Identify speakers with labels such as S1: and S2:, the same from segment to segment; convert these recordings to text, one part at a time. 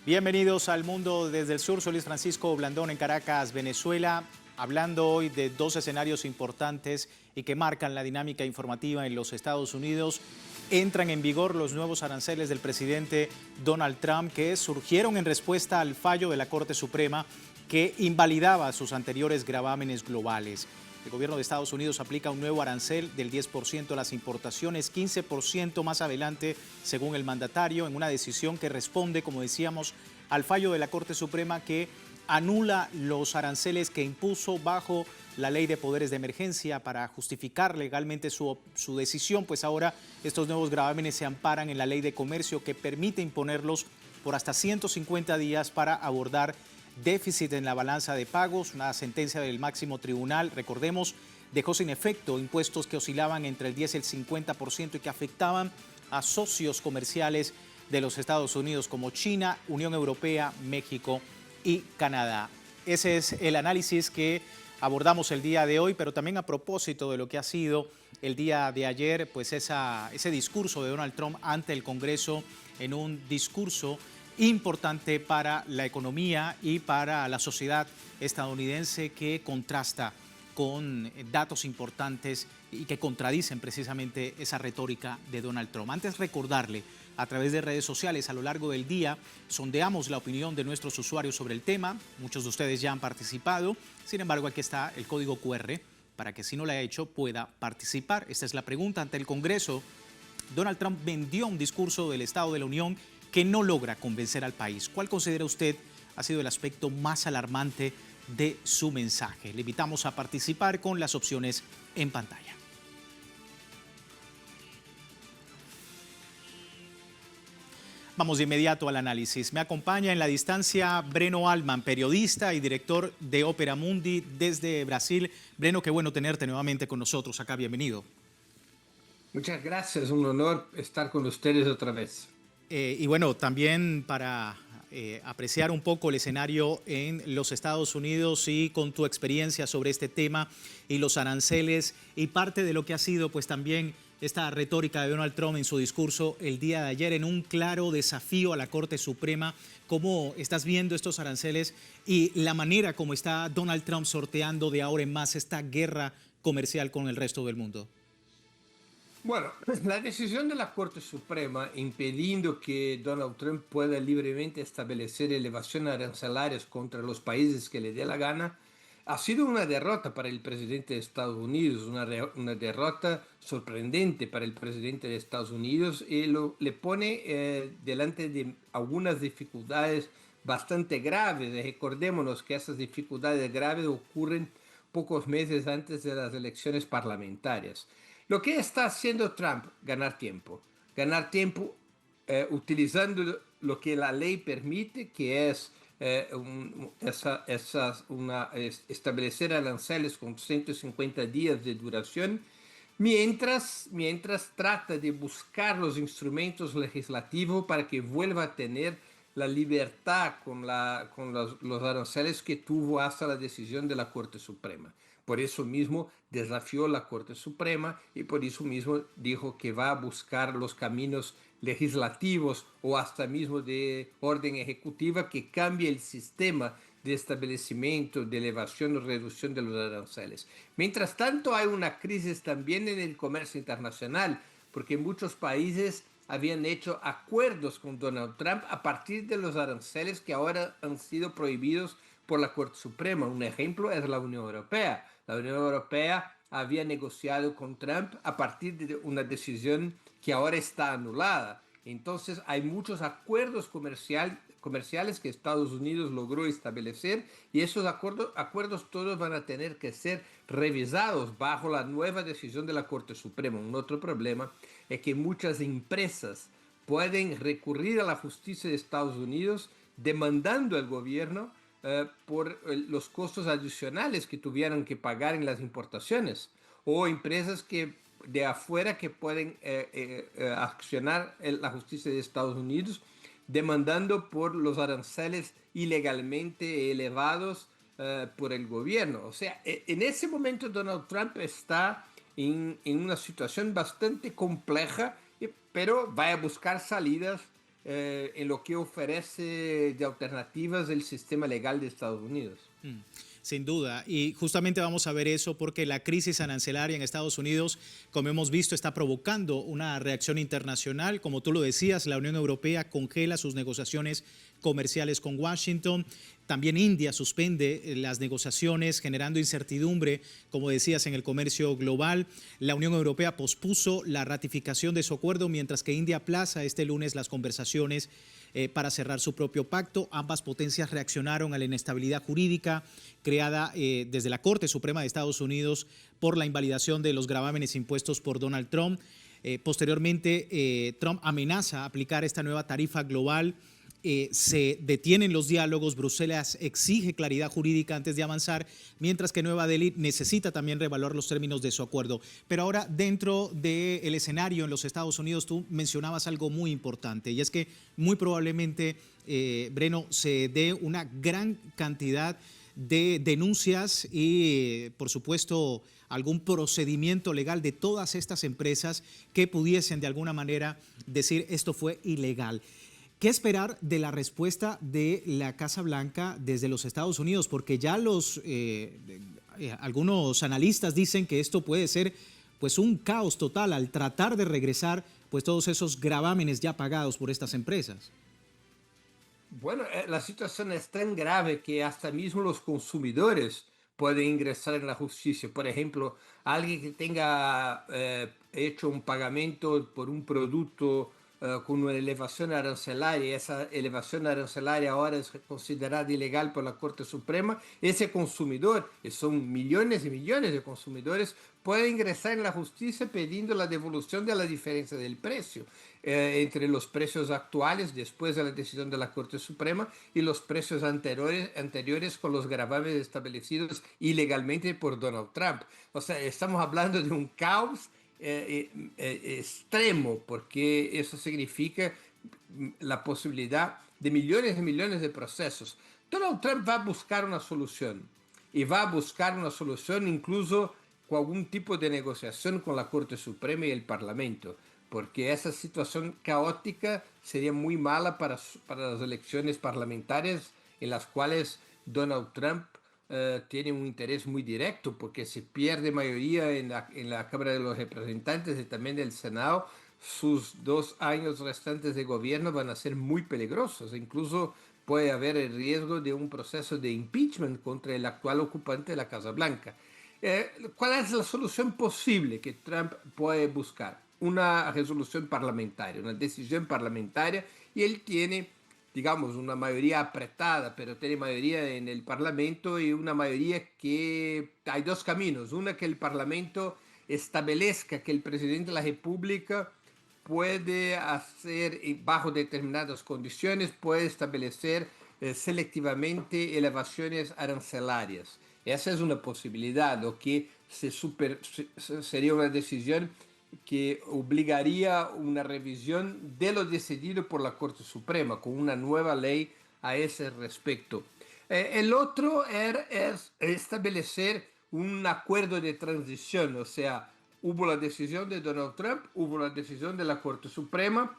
S1: Bienvenidos al Mundo desde el Sur. Soy Luis Francisco Blandón en Caracas, Venezuela, hablando hoy de dos escenarios importantes y que marcan la dinámica informativa en los Estados Unidos. Entran en vigor los nuevos aranceles del presidente Donald Trump que surgieron en respuesta al fallo de la Corte Suprema que invalidaba sus anteriores gravámenes globales. El gobierno de Estados Unidos aplica un nuevo arancel del 10% a las importaciones, 15% más adelante, según el mandatario, en una decisión que responde, como decíamos, al fallo de la Corte Suprema que anula los aranceles que impuso bajo la Ley de Poderes de Emergencia para justificar legalmente su decisión, pues ahora estos nuevos gravámenes se amparan en la Ley de Comercio que permite imponerlos por hasta 150 días para abordar déficit en la balanza de pagos. Una sentencia del máximo tribunal, recordemos, dejó sin efecto impuestos que oscilaban entre el 10 y el 50% y que afectaban a socios comerciales de los Estados Unidos como China, Unión Europea, México y Canadá. Ese es el análisis que abordamos el día de hoy, pero también a propósito de lo que ha sido el día de ayer, pues ese discurso de Donald Trump ante el Congreso, en un discurso importante para la economía y para la sociedad estadounidense, que contrasta con datos importantes y que contradicen precisamente esa retórica de Donald Trump. Antes, recordarle, a través de redes sociales a lo largo del día sondeamos la opinión de nuestros usuarios sobre el tema. Muchos de ustedes ya han participado. Sin embargo, aquí está el código QR para que, si no lo ha hecho, pueda participar. Esta es la pregunta. Ante el Congreso, Donald Trump vendió un discurso del Estado de la Unión que no logra convencer al país. ¿Cuál considera usted ha sido el aspecto más alarmante de su mensaje? Le invitamos a participar con las opciones en pantalla. Vamos de inmediato al análisis. Me acompaña en la distancia Breno Alman, periodista y director de Opera Mundi desde Brasil. Breno, qué bueno tenerte nuevamente con nosotros acá. Bienvenido.
S2: Muchas gracias, un honor estar con ustedes otra vez.
S1: Y bueno, también para apreciar un poco el escenario en los Estados Unidos y con tu experiencia sobre este tema y los aranceles y parte de lo que ha sido pues también esta retórica de Donald Trump en su discurso el día de ayer en un claro desafío a la Corte Suprema. ¿Cómo estás viendo estos aranceles y la manera como está Donald Trump sorteando de ahora en más esta guerra comercial con el resto del mundo?
S2: Bueno, la decisión de la Corte Suprema impidiendo que Donald Trump pueda libremente establecer elevaciones arancelarias contra los países que le dé la gana ha sido una derrota para el presidente de Estados Unidos, una derrota sorprendente para el presidente de Estados Unidos y le pone delante de algunas dificultades bastante graves. Recordémonos que esas dificultades graves ocurren pocos meses antes de las elecciones parlamentarias. Lo que está haciendo Trump, ganar tiempo utilizando lo que la ley permite, que es establecer aranceles con 150 días de duración, mientras trata de buscar los instrumentos legislativos para que vuelva a tener la libertad con los aranceles que tuvo hasta la decisión de la Corte Suprema. Por eso mismo desafió la Corte Suprema y por eso mismo dijo que va a buscar los caminos legislativos o hasta mismo de orden ejecutiva que cambie el sistema de establecimiento, de elevación o reducción de los aranceles. Mientras tanto, hay una crisis también en el comercio internacional, porque muchos países habían hecho acuerdos con Donald Trump a partir de los aranceles que ahora han sido prohibidos por la Corte Suprema. Un ejemplo es la Unión Europea. La Unión Europea había negociado con Trump a partir de una decisión que ahora está anulada. Entonces hay muchos acuerdos comerciales que Estados Unidos logró establecer y esos acuerdos todos van a tener que ser revisados bajo la nueva decisión de la Corte Suprema. Un otro problema es que muchas empresas pueden recurrir a la justicia de Estados Unidos demandando al gobierno por los costos adicionales que tuvieran que pagar en las importaciones, o empresas de afuera que pueden accionar la justicia de Estados Unidos demandando por los aranceles ilegalmente elevados por el gobierno. O sea, en ese momento Donald Trump está en una situación bastante compleja, pero va a buscar salidas en lo que ofrece de alternativas el sistema legal de Estados Unidos.
S1: Sin duda, y justamente vamos a ver eso porque la crisis arancelaria en Estados Unidos, como hemos visto, está provocando una reacción internacional. Como tú lo decías, la Unión Europea congela sus negociaciones comerciales con Washington. También India suspende las negociaciones, generando incertidumbre, como decías, en el comercio global. La Unión Europea pospuso la ratificación de su acuerdo, mientras que India aplaza este lunes las conversaciones para cerrar su propio pacto. Ambas potencias reaccionaron a la inestabilidad jurídica creada desde la Corte Suprema de Estados Unidos por la invalidación de los gravámenes impuestos por Donald Trump. Posteriormente, Trump amenaza aplicar esta nueva tarifa global. Se detienen los diálogos, Bruselas exige claridad jurídica antes de avanzar, mientras que Nueva Delhi necesita también reevaluar los términos de su acuerdo. Pero ahora, dentro del escenario en los Estados Unidos, tú mencionabas algo muy importante, y es que muy probablemente, Breno, se dé una gran cantidad de denuncias y, por supuesto, algún procedimiento legal de todas estas empresas que pudiesen de alguna manera decir esto fue ilegal. ¿Qué esperar de la respuesta de la Casa Blanca desde los Estados Unidos? Porque ya algunos analistas dicen que esto puede ser pues un caos total al tratar de regresar pues todos esos gravámenes ya pagados por estas empresas.
S2: Bueno, la situación es tan grave que hasta mismo los consumidores pueden ingresar en la justicia. Por ejemplo, alguien que tenga hecho un pagamento por un producto con una elevación arancelaria, esa elevación arancelaria ahora es considerada ilegal por la Corte Suprema, ese consumidor, que son millones y millones de consumidores, puede ingresar en la justicia pidiendo la devolución de la diferencia del precio entre los precios actuales después de la decisión de la Corte Suprema y los precios anteriores con los gravames establecidos ilegalmente por Donald Trump. O sea, estamos hablando de un caos extremo, porque eso significa la posibilidad de millones y millones de procesos. Donald Trump va a buscar una solución y va a buscar una solución incluso con algún tipo de negociación con la Corte Suprema y el Parlamento, porque esa situación caótica sería muy mala para las elecciones parlamentarias en las cuales Donald Trump tiene un interés muy directo, porque si pierde mayoría en la Cámara de los Representantes y también del Senado, sus 2 años restantes de gobierno van a ser muy peligrosos. Incluso puede haber el riesgo de un proceso de impeachment contra el actual ocupante de la Casa Blanca. ¿Cuál es la solución posible que Trump puede buscar? Una resolución parlamentaria, una decisión parlamentaria, y él tiene, digamos, una mayoría apretada, pero tiene mayoría en el Parlamento y una mayoría que hay 2 caminos. Una, que el Parlamento establezca que el presidente de la República puede hacer, bajo determinadas condiciones, puede establecer selectivamente elevaciones arancelarias. Esa es una posibilidad, lo que sería una decisión que obligaría una revisión de lo decidido por la Corte Suprema, con una nueva ley a ese respecto. El otro es establecer un acuerdo de transición, o sea, hubo la decisión de Donald Trump, hubo la decisión de la Corte Suprema,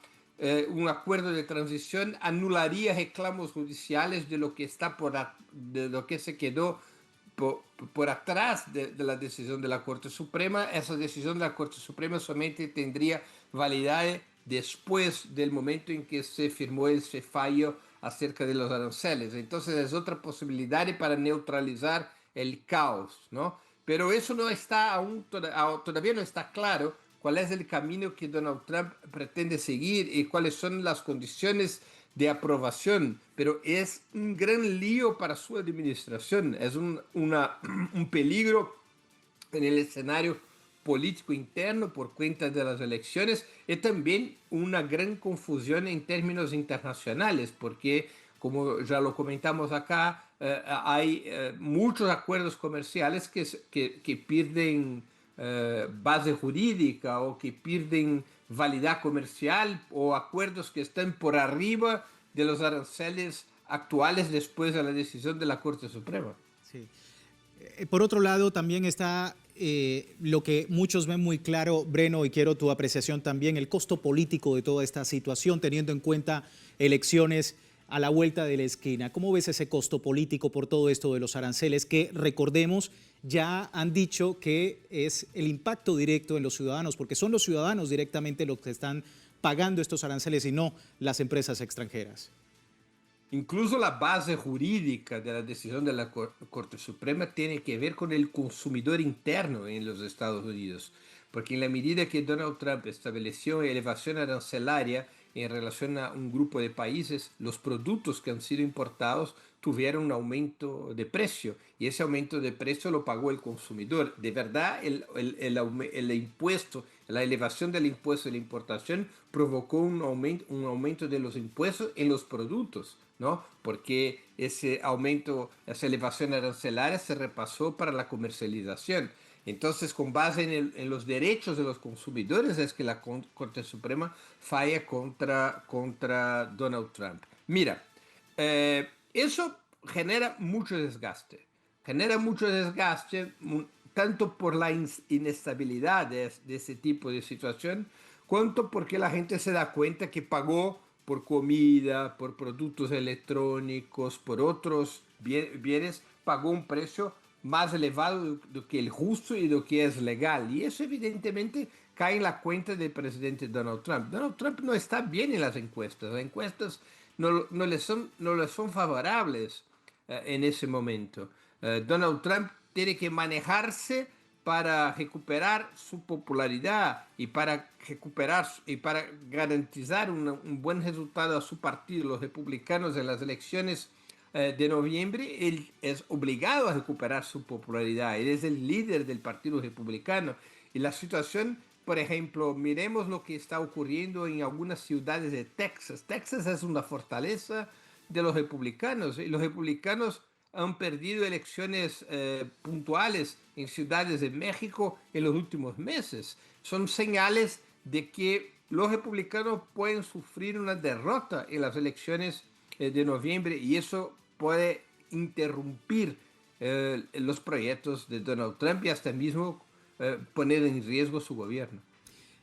S2: un acuerdo de transición anularía reclamos judiciales de lo que de lo que se quedó por atrás de la decisión de la Corte Suprema. Esa decisión de la Corte Suprema solamente tendría validez después del momento en que se firmó ese fallo acerca de los aranceles. Entonces es otra posibilidad para neutralizar el caos, ¿no? Pero eso no está todavía no está claro cuál es el camino que Donald Trump pretende seguir y cuáles son las condiciones de aprobación, pero es un gran lío para su administración, es un peligro en el escenario político interno por cuenta de las elecciones y también una gran confusión en términos internacionales, porque como ya lo comentamos acá, hay muchos acuerdos comerciales que pierden base jurídica o que pierden validad comercial, o acuerdos que están por arriba de los aranceles actuales después de la decisión de la Corte Suprema.
S1: Sí. Por otro lado, también está lo que muchos ven muy claro, Breno, y quiero tu apreciación también, el costo político de toda esta situación, teniendo en cuenta elecciones a la vuelta de la esquina. ¿Cómo ves ese costo político por todo esto de los aranceles que, recordemos, ya han dicho que es el impacto directo en los ciudadanos, porque son los ciudadanos directamente los que están pagando estos aranceles y no las empresas extranjeras?
S2: Incluso la base jurídica de la decisión de la Corte Suprema tiene que ver con el consumidor interno en los Estados Unidos, porque en la medida que Donald Trump estableció elevación arancelaria en relación a un grupo de países, los productos que han sido importados tuvieron un aumento de precio y ese aumento de precio lo pagó el consumidor. De verdad, el impuesto, la elevación del impuesto de la importación provocó un aumento de los impuestos en los productos, ¿no? Porque ese aumento, esa elevación arancelaria se repasó para la comercialización. Entonces, con base en los derechos de los consumidores, es que la Corte Suprema falla contra Donald Trump. Mira, eso genera mucho desgaste. Genera mucho desgaste tanto por la inestabilidad de ese tipo de situación, cuanto porque la gente se da cuenta que pagó por comida, por productos electrónicos, por otros bienes, pagó un precio más elevado de que el justo y de lo que es legal. Y eso evidentemente cae en la cuenta del presidente Donald Trump. Donald Trump no está bien en las encuestas. Las encuestas no le son favorables en ese momento. Donald Trump tiene que manejarse para recuperar su popularidad y para garantizar un buen resultado a su partido, los republicanos, en las elecciones de noviembre. Él es obligado a recuperar su popularidad. Él es el líder del Partido Republicano. Y la situación, por ejemplo, miremos lo que está ocurriendo en algunas ciudades de Texas. Texas es una fortaleza de los republicanos y los republicanos han perdido elecciones puntuales en ciudades de México en los últimos meses. Son señales de que los republicanos pueden sufrir una derrota en las elecciones de noviembre y eso puede interrumpir los proyectos de Donald Trump y hasta mismo poner en riesgo su gobierno.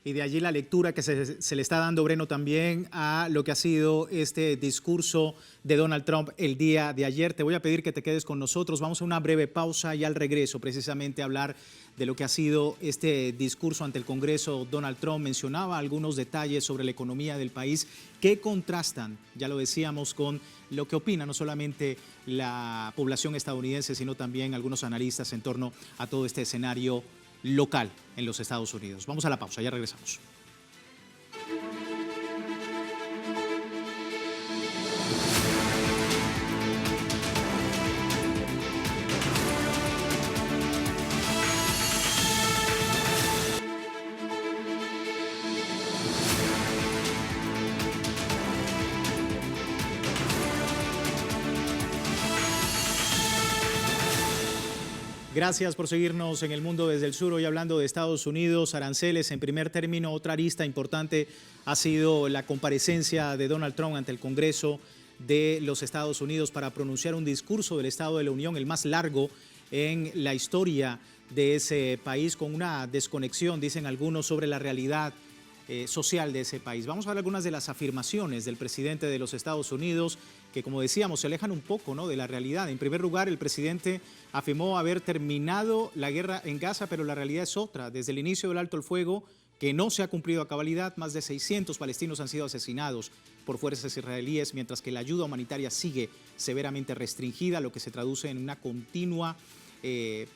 S1: Y de allí la lectura que se le está dando, Breno, también a lo que ha sido este discurso de Donald Trump el día de ayer. Te voy a pedir que te quedes con nosotros. Vamos a una breve pausa y al regreso precisamente a hablar de lo que ha sido este discurso ante el Congreso. Donald Trump mencionaba algunos detalles sobre la economía del país que contrastan, ya lo decíamos, con lo que opina no solamente la población estadounidense, sino también algunos analistas en torno a todo este escenario local en los Estados Unidos. Vamos a la pausa, ya regresamos. Gracias por seguirnos en El Mundo desde el Sur. Hoy hablando de Estados Unidos, aranceles. En primer término, otra arista importante ha sido la comparecencia de Donald Trump ante el Congreso de los Estados Unidos para pronunciar un discurso del Estado de la Unión, el más largo en la historia de ese país, con una desconexión, dicen algunos, sobre la realidad social de ese país. Vamos a ver algunas de las afirmaciones del presidente de los Estados Unidos que, como decíamos, se alejan un poco, ¿no?, de la realidad. En primer lugar, el presidente afirmó haber terminado la guerra en Gaza, pero la realidad es otra. Desde el inicio del alto el fuego, que no se ha cumplido a cabalidad, más de 600 palestinos han sido asesinados por fuerzas israelíes, mientras que la ayuda humanitaria sigue severamente restringida, lo que se traduce en una continua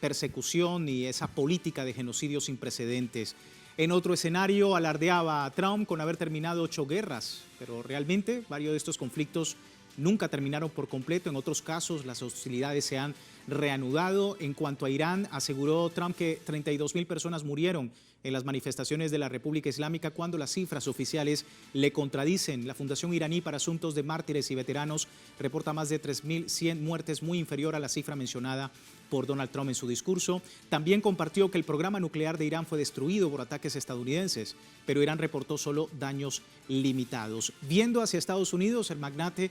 S1: persecución y esa política de genocidio sin precedentes. En otro escenario, alardeaba a Trump con haber terminado 8 guerras, pero realmente varios de estos conflictos nunca terminaron por completo. En otros casos, las hostilidades se han reanudado. En cuanto a Irán, aseguró Trump que 32.000 personas murieron en las manifestaciones de la República Islámica, cuando las cifras oficiales le contradicen. La Fundación Iraní para Asuntos de Mártires y Veteranos reporta más de 3.100 muertes, muy inferior a la cifra mencionada por Donald Trump en su discurso. También compartió que el programa nuclear de Irán fue destruido por ataques estadounidenses, pero Irán reportó solo daños limitados. Viendo hacia Estados Unidos, el magnate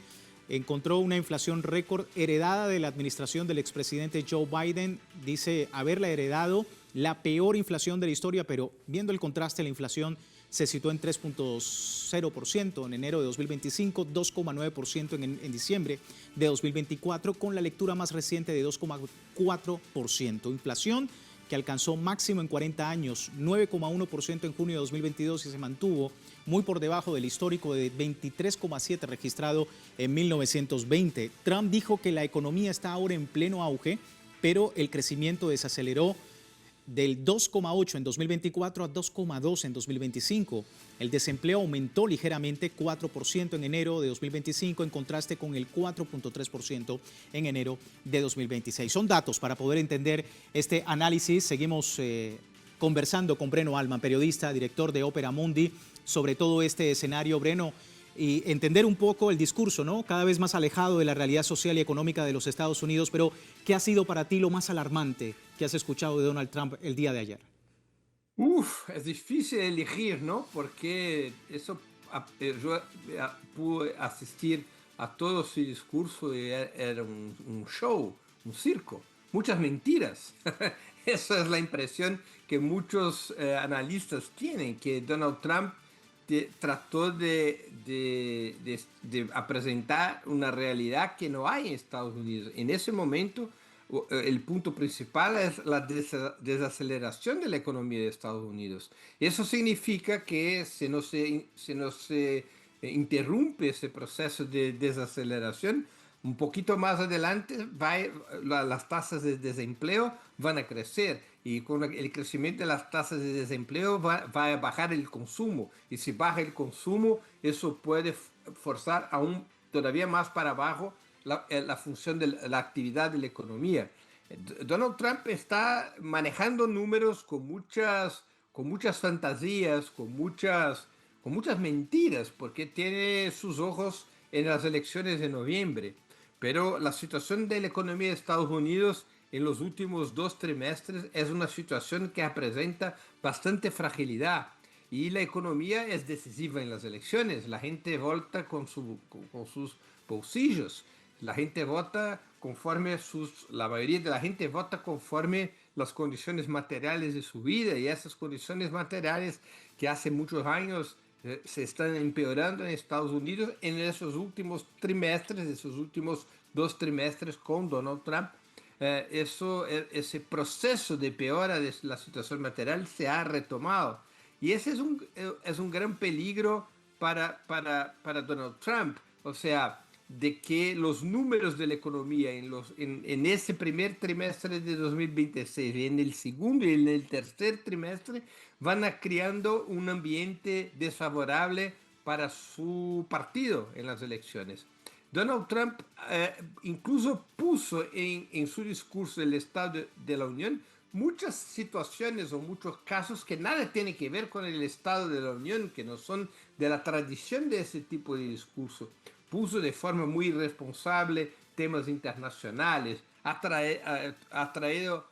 S1: encontró una inflación récord heredada de la administración del expresidente Joe Biden dice haberla heredado la peor inflación de la historia, pero viendo el contraste, la inflación se situó en 3.0% en enero de 2025, 2,9% en diciembre de 2024, con la lectura más reciente de 2,4%. Inflación que alcanzó máximo en 40 años, 9,1% en junio de 2022 y se mantuvo muy por debajo del histórico de 23,7% registrado en 1920. Trump dijo que la economía está ahora en pleno auge, pero el crecimiento desaceleró del 2,8 en 2024 a 2,2 en 2025. El desempleo aumentó ligeramente 4% en enero de 2025 en contraste con el 4,3% en enero de 2026. Son datos para poder entender este análisis. Seguimos conversando con Breno Altman, periodista, director de Opera Mundi, sobre todo este escenario. Breno, y entender un poco el discurso, ¿no? Cada vez más alejado de la realidad social y económica de los Estados Unidos, pero ¿qué ha sido para ti lo más alarmante que has escuchado de Donald Trump el día de ayer?
S2: Es difícil elegir, ¿no? Porque eso, yo pude asistir a todo su discurso y era un show, un circo, muchas mentiras. Esa es la impresión que muchos analistas tienen, que Donald Trump trató de presentar una realidad que no hay en Estados Unidos. En ese momento, el punto principal es la desaceleración de la economía de Estados Unidos. Eso significa que si no se interrumpe ese proceso de desaceleración, un poquito más adelante las tasas de desempleo van a crecer y con el crecimiento de las tasas de desempleo va a bajar el consumo y si baja el consumo eso puede forzar aún todavía más para abajo la función de la actividad de la economía. Donald Trump está manejando números con muchas fantasías, con muchas mentiras, porque tiene sus ojos en las elecciones de noviembre. Pero la situación de la economía de Estados Unidos en los últimos 2 trimestres es una situación que presenta bastante fragilidad. Y la economía es decisiva en las elecciones. La gente vota con sus bolsillos. La gente vota la mayoría de la gente vota conforme las condiciones materiales de su vida y esas condiciones materiales que hace muchos años se están empeorando en Estados Unidos en esos últimos trimestres, esos últimos 2 trimestres con Donald Trump. Ese proceso de peora de la situación material se ha retomado. Y ese es un gran peligro para Donald Trump. O sea, de que los números de la economía en ese primer trimestre de 2026 y en el segundo y en el tercer trimestre van a creando un ambiente desfavorable para su partido en las elecciones. Donald Trump incluso puso en su discurso del Estado de la Unión muchas situaciones o muchos casos que nada tienen que ver con el Estado de la Unión, que no son de la tradición de ese tipo de discurso. Puso de forma muy irresponsable temas internacionales, ha traído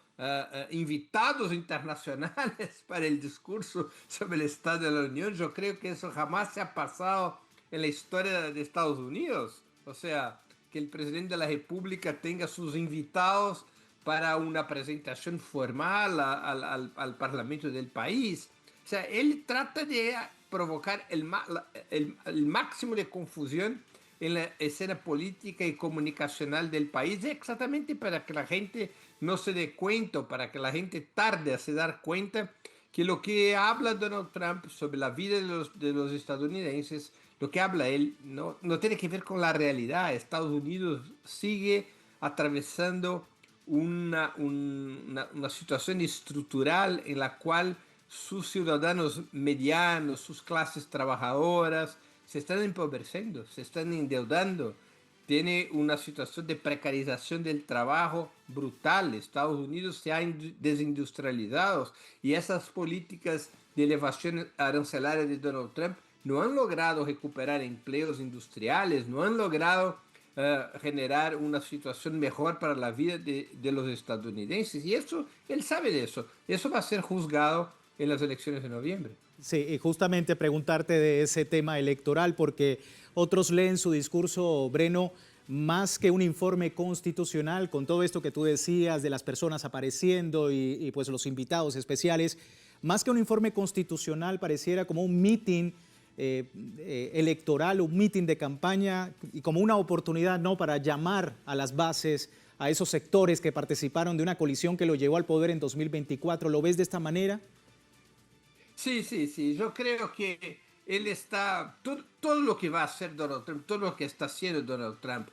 S2: invitados internacionales para el discurso sobre el Estado de la Unión. Yo creo que eso jamás se ha pasado en la historia de Estados Unidos. O sea, que el presidente de la República tenga sus invitados para una presentación formal al Parlamento del país. O sea, él trata de provocar el máximo de confusión en la escena política y comunicacional del país, exactamente para que la gente no se dé cuenta, para que la gente tarde a se dar cuenta que lo que habla Donald Trump sobre la vida de los estadounidenses, lo que habla él, no tiene que ver con la realidad. Estados Unidos sigue atravesando una situación estructural en la cual sus ciudadanos medianos, sus clases trabajadoras, se están empobreciendo, se están endeudando. Tiene una situación de precarización del trabajo brutal. Estados Unidos se ha desindustrializado y esas políticas de elevación arancelaria de Donald Trump no han logrado recuperar empleos industriales, no han logrado generar una situación mejor para la vida de los estadounidenses. Y eso, él sabe de eso. Eso va a ser juzgado en las elecciones de noviembre.
S1: Sí, y justamente preguntarte de ese tema electoral, porque otros leen su discurso, Breno, más que un informe constitucional, con todo esto que tú decías de las personas apareciendo y pues los invitados especiales, más que un informe constitucional pareciera como un meeting electoral, un meeting de campaña y como una oportunidad, ¿no?, para llamar a las bases, a esos sectores que participaron de una coalición que lo llevó al poder en 2024. ¿Lo ves de esta manera?
S2: Sí, sí, sí. Yo creo que él está, todo lo que va a hacer Donald Trump, todo lo que está haciendo Donald Trump,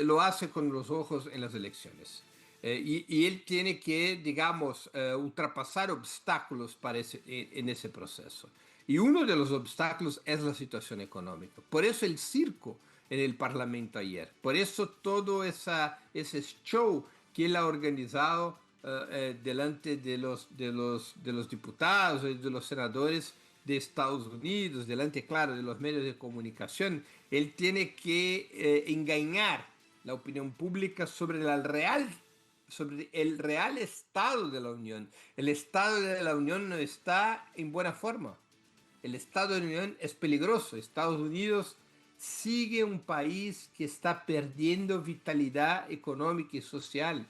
S2: lo hace con los ojos en las elecciones. Y él tiene que, digamos, ultrapasar obstáculos para en ese proceso. Y uno de los obstáculos es la situación económica. Por eso el circo en el Parlamento ayer. Por eso todo ese show que él ha organizado delante de los diputados y de los senadores de Estados Unidos, delante, claro, de los medios de comunicación. Él tiene que engañar la opinión pública sobre el real estado de la Unión. El estado de la Unión no está en buena forma. El estado de la Unión es peligroso. Estados Unidos sigue un país que está perdiendo vitalidad económica y social.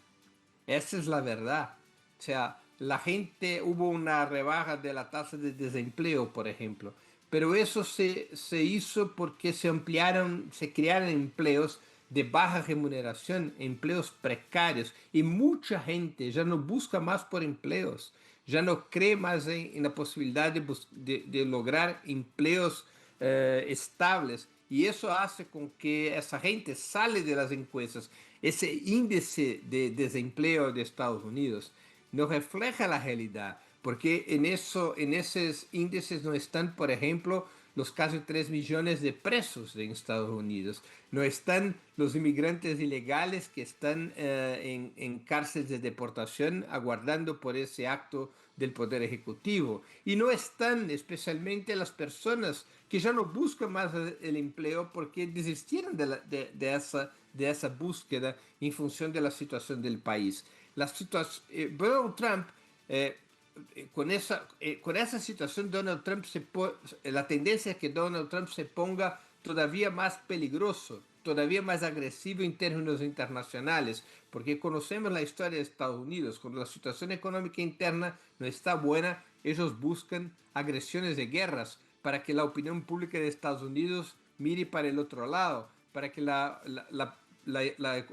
S2: Esa es la verdad. O sea, la gente, hubo una rebaja de la tasa de desempleo, por ejemplo, pero eso se hizo porque se crearon empleos de baja remuneración, empleos precarios, y mucha gente ya no busca más por empleos, ya no cree más en la posibilidad de lograr empleos estables. Y eso hace con que esa gente sale de las encuestas. Ese índice de desempleo de Estados Unidos no refleja la realidad, porque en esos índices no están, por ejemplo, los casi 3 millones de presos en Estados Unidos, no están los inmigrantes ilegales que están en cárceles de deportación aguardando por ese acto del Poder Ejecutivo, y no están especialmente las personas que ya no buscan más el empleo porque desistieron de esa búsqueda en función de la situación del país. Donald Trump, con esa situación, la tendencia es que Donald Trump se ponga todavía más peligroso, todavía más agresivo en términos internacionales, porque conocemos la historia de Estados Unidos. Cuando la situación económica interna no está buena, ellos buscan agresiones de guerras para que la opinión pública de Estados Unidos mire para el otro lado, para que la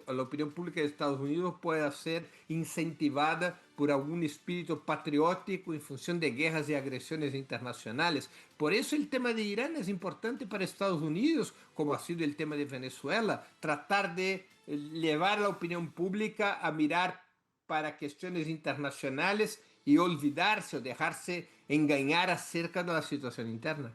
S2: opinión pública de Estados Unidos pueda ser incentivada por algún espíritu patriótico en función de guerras y agresiones internacionales. Por eso el tema de Irán es importante para Estados Unidos, como ha sido el tema de Venezuela, tratar de llevar la opinión pública a mirar para cuestiones internacionales y olvidarse o dejarse engañar acerca de la situación interna.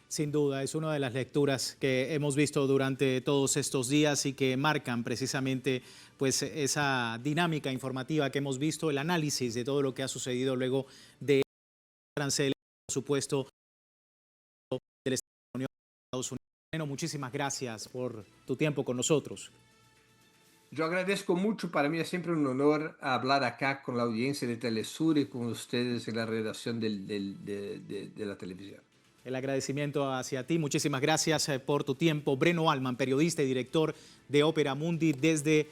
S1: Sin duda, es una de las lecturas que hemos visto durante todos estos días y que marcan precisamente pues, esa dinámica informativa que hemos visto, el análisis de todo lo que ha sucedido luego de aranceles, por supuesto, del Estados Unidos. Bueno, muchísimas gracias por tu tiempo con nosotros.
S2: Yo agradezco mucho, para mí es siempre un honor hablar acá con la audiencia de Telesur y con ustedes en la redacción de la televisión.
S1: El agradecimiento hacia ti. Muchísimas gracias por tu tiempo. Breno Allman, periodista y director de Opera Mundi desde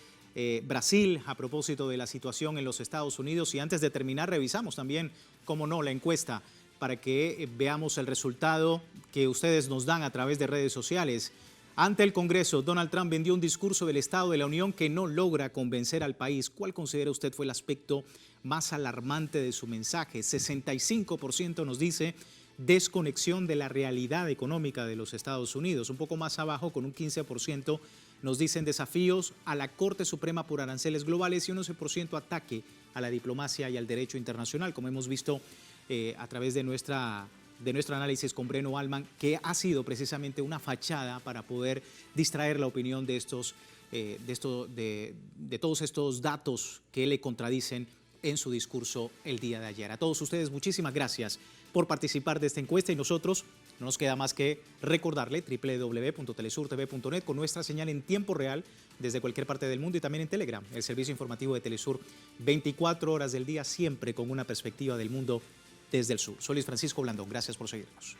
S1: Brasil, a propósito de la situación en los Estados Unidos. Y antes de terminar, revisamos también, cómo no, la encuesta para que veamos el resultado que ustedes nos dan a través de redes sociales. Ante el Congreso, Donald Trump vendió un discurso del Estado de la Unión que no logra convencer al país. ¿Cuál considera usted fue el aspecto más alarmante de su mensaje? 65% nos dice desconexión de la realidad económica de los Estados Unidos. Un poco más abajo, con un 15%, nos dicen desafíos a la Corte Suprema por aranceles globales y un 11% ataque a la diplomacia y al derecho internacional, como hemos visto a través de nuestro análisis con Breno Allman, que ha sido precisamente una fachada para poder distraer la opinión de todos estos datos que le contradicen en su discurso el día de ayer. A todos ustedes, muchísimas gracias por participar de esta encuesta y nosotros no nos queda más que recordarle www.telesurtv.net con nuestra señal en tiempo real desde cualquier parte del mundo y también en Telegram, el servicio informativo de Telesur, 24 horas del día, siempre con una perspectiva del mundo desde el sur. Soy Luis Francisco Blandón, gracias por seguirnos.